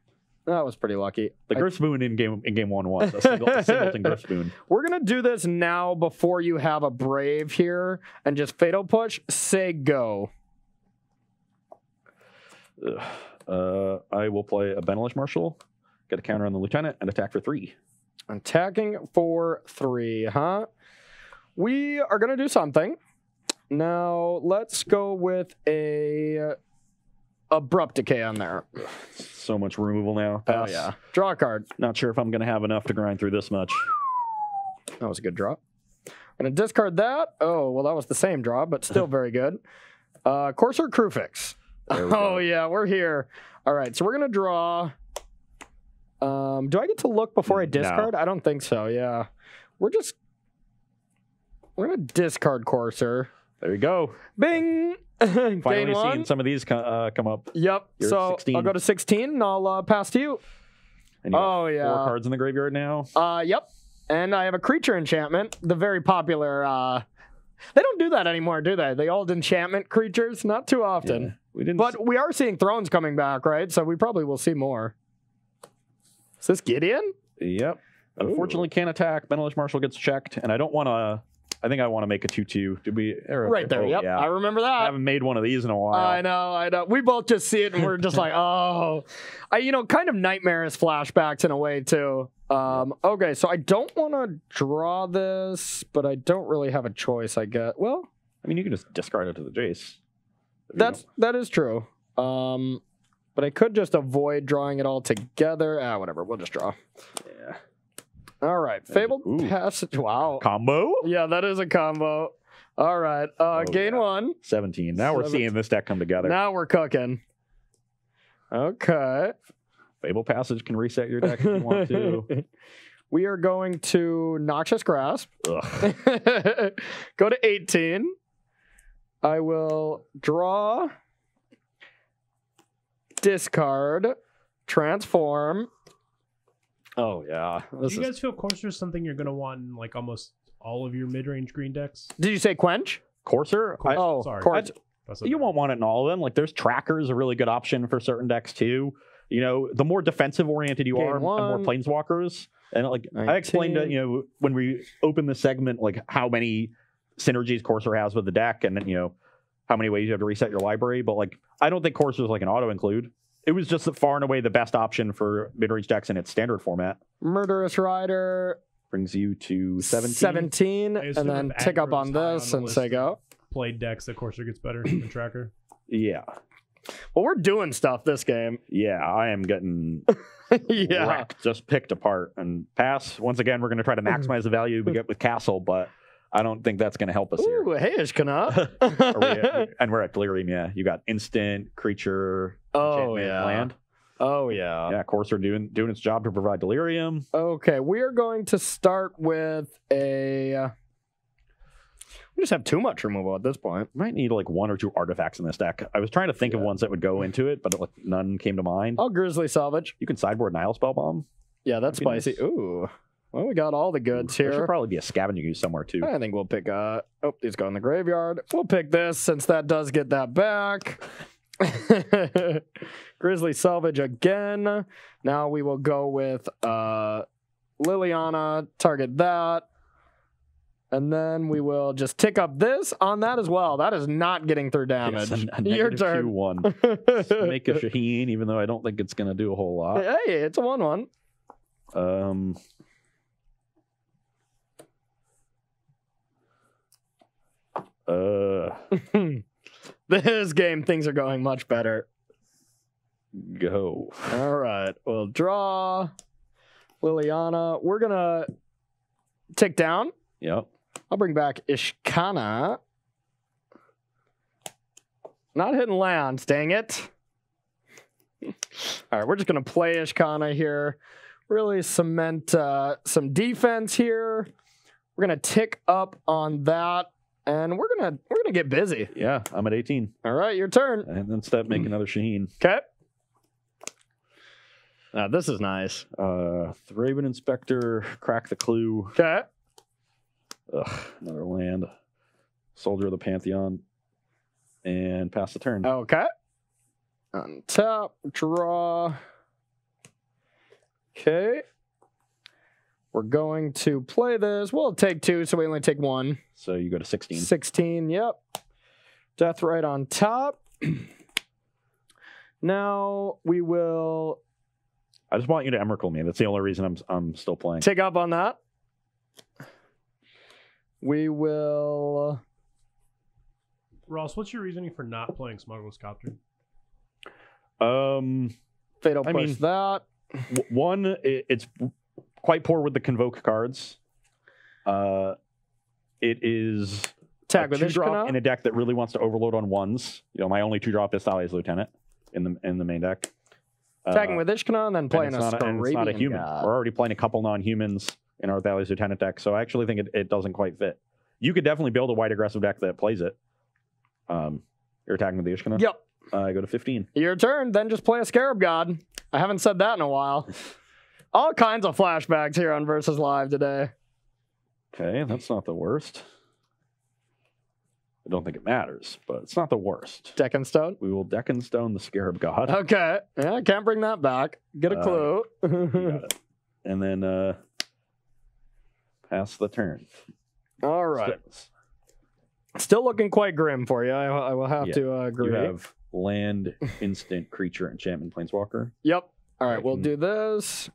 The Grif Spoon in game 1 was a singleton Grif Spoon. We're going to do this now before you have a Brave here and just Fatal Push. Say go. I will play a Benelish Marshal, get a counter on the Lieutenant, and attack for 3. Attacking for 3, huh? We are going to do something. Now, let's go with a Abrupt Decay on there. So much removal now. Pass. Oh, yeah. Draw a card. Not sure if I'm going to have enough to grind through this much. That was a good draw. I'm going to discard that. Oh, well, that was the same draw, but still very good. Courser Crewfix. Oh, yeah, we're here. All right, so we're going to draw... do I get to look before I discard? No. I don't think so, yeah. We're going to discard Courser. There you go. Bing! Finally seeing some of these come up. Yep. You're so 16. I'll go to 16 and I'll pass to you. And you have 4 cards in the graveyard now. Yep. And I have a creature enchantment, the very popular... they don't do that anymore, do they? The old enchantment creatures? Not too often. We didn't. But we are seeing Thrones coming back, right? So we probably will see more. Is this Gideon? Yep. Unfortunately, can't attack. Mentalist Marshal gets checked, and I don't want to. I think I want to make a 2/2. Did we? Right there. Yep. Yeah. I remember that. I haven't made one of these in a while. I know. We both just see it and we're just like, oh, kind of nightmares flashbacks in a way too. Okay, so I don't want to draw this, but I don't really have a choice. I get. Well, I mean, you can just discard it to the Jace. That is true. But I could just avoid drawing it all together. Whatever. We'll just draw. Yeah. All right. Fabled Passage. Wow. Combo? Yeah, that is a combo. All right. Gain 1. 17. Now we're seeing this deck come together. Now we're cooking. Okay. Fable Passage can reset your deck if you want to. We are going to Noxious Grasp. Ugh. Go to 18. I will draw, discard, transform. Oh, yeah. Do you guys feel Courser is something you're going to want in like almost all of your mid-range green decks? Did you say Quench? Courser? Sorry. Courser. You won't want it in all of them. Like, there's Trackers, a really good option for certain decks, too. The more defensive-oriented you are, the more Planeswalkers. And, like, 19. I explained, when we opened the segment, like, how many synergies Courser has with the deck and, how many ways you have to reset your library. But, like, I don't think Courser is, like, an auto-include. It was just far and away the best option for mid-range decks in its standard format. Murderous Rider brings you to 17. 17, and then tick up on this and say go. Played decks that Courser gets better than Tracker. Yeah. Well, we're doing stuff this game. Yeah, I am getting wrecked, just picked apart. And pass. Once again, we're going to try to maximize the value we get with Castle, but I don't think that's going to help us here. Ooh, hey, Ishkana. And we're at Delirium, yeah. You got instant, creature, land. Oh, yeah. Yeah, Courser doing its job to provide Delirium. Okay, we are going to start with a... We just have too much removal at this point. Might need like 1 or 2 artifacts in this deck. I was trying to think of ones that would go into it, but none came to mind. Oh, Grizzly Salvage. You can sideboard Nihil Spellbomb. Yeah, that's spicy. Nice. Ooh. Well, we got all the goods here. There should probably be a Scavenging Ooze somewhere, too. I think we'll pick... these go in the graveyard. We'll pick this, since that does get that back. Grizzly Salvage again. Now we will go with Liliana, target that. And then we will just tick up this on that as well. That is not getting through damage. Yes, Your turn. 2/1. Make a Shaheen, even though I don't think it's going to do a whole lot. Hey, it's a 1/1. This game, things are going much better. Go. All right. We'll draw Liliana. We're going to tick down. Yep. I'll bring back Ishkana. Not hitting lands, dang it. All right, we're just going to play Ishkana here. Really cement some defense here. We're going to tick up on that. And we're gonna get busy. Yeah, I'm at 18. All right, your turn. And then step make another Shaheen. Okay. This is nice. Thraben Inspector, crack the clue. Okay. Another land. Soldier of the Pantheon. And pass the turn. Okay. Untap, draw. Okay. We're going to play this. We'll take 2, so we only take 1. So you go to 16. 16, yep. Death right on top. Now we will... I just want you to Emrakul me. That's the only reason I'm still playing. Take up on that. We will... Ross, what's your reasoning for not playing Smuggler's Copter? Fatal Push that. One, it's quite poor with the Convoke cards. It is Tag a with 2-drop in a deck that really wants to overload on 1s. My only 2-drop is Thalia's Lieutenant in the main deck. Tagging with Ishkana and then playing and it's not a human. God. We're already playing a couple non-humans in our Thalia's Lieutenant deck, so I actually think it doesn't quite fit. You could definitely build a wide aggressive deck that plays it. You're attacking with the Ishkana? Yep. I go to 15. Your turn, then just play a Scarab God. I haven't said that in a while. All kinds of flashbacks here on Versus Live today. Okay, that's not the worst. I don't think it matters, but it's not the worst. Deck and Stone? We will Deck and Stone the Scarab God. Okay. Yeah, I can't bring that back. Get a clue. You got it. And then pass the turn. All right. Still looking quite grim for you. I will have to agree. You have land, instant, creature, enchantment, planeswalker. Yep. All right, we'll do this.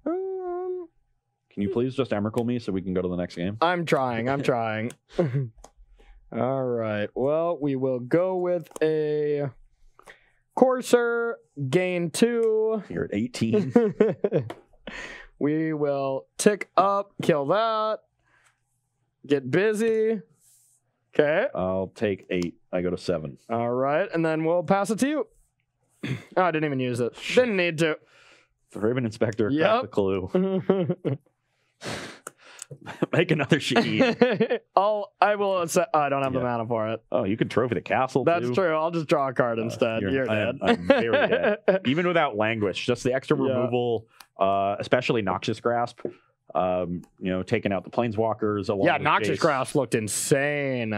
Can you please just Emrakul me so we can go to the next game? I'm trying. All right. Well, we will go with a Courser, gain 2. You're at 18. We will tick up, kill that. Get busy. Okay. I'll take 8. I go to 7. All right, and then we'll pass it to you. Oh, I didn't even use it. Didn't need to. The Raven Inspector, crack the clue. Make another sheet. I will. I don't have the mana for it. Oh, you can trophy the castle. That's too. true. I'll just draw a card instead. You're dead. I'm very dead. Even without languish, just the extra removal, especially Noxious Grasp. Taking out the planeswalkers. Yeah, Noxious Grasp looked insane.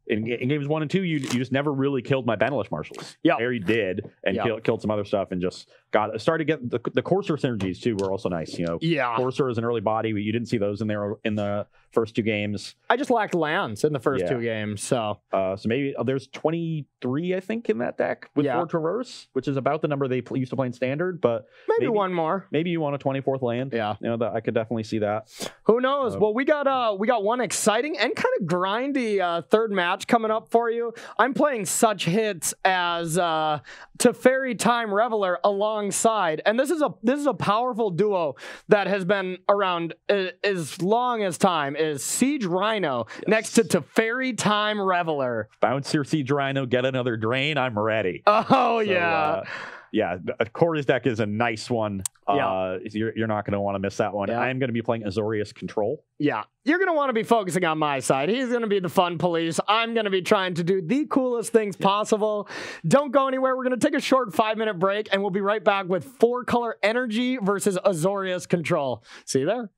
In games 1 and 2, you just never really killed my Benelish Marshals. Yeah, There you did, and killed some other stuff, and just started to get the Courser synergies too were also nice. Courser is an early body. You didn't see those in there in the first 2 games. I just lacked lands in the first 2 games, so maybe there's 23, I think, in that deck with 4 Traverse, which is about the number they used to play in Standard. But maybe one more. Maybe you want a 24th land. Yeah, I could definitely see that. Who knows? Well, we got one exciting and kind of grindy third match coming up for you. I'm playing such hits as Teferi Time Reveler alongside, and this is a powerful duo that has been around as long as time. Is Siege Rhino next to Teferi Time Reveler. Bounce your Siege Rhino, get another drain. I'm ready. Oh, so, Corey's deck is a nice one. You're not going to want to miss that one. I am going to be playing Azorius Control. Yeah, you're going to want to be focusing on my side. He's going to be the fun police. I'm going to be trying to do the coolest things possible. Don't go anywhere. We're going to take a short 5-minute break, and we'll be right back with 4-color Energy versus Azorius Control. See you there.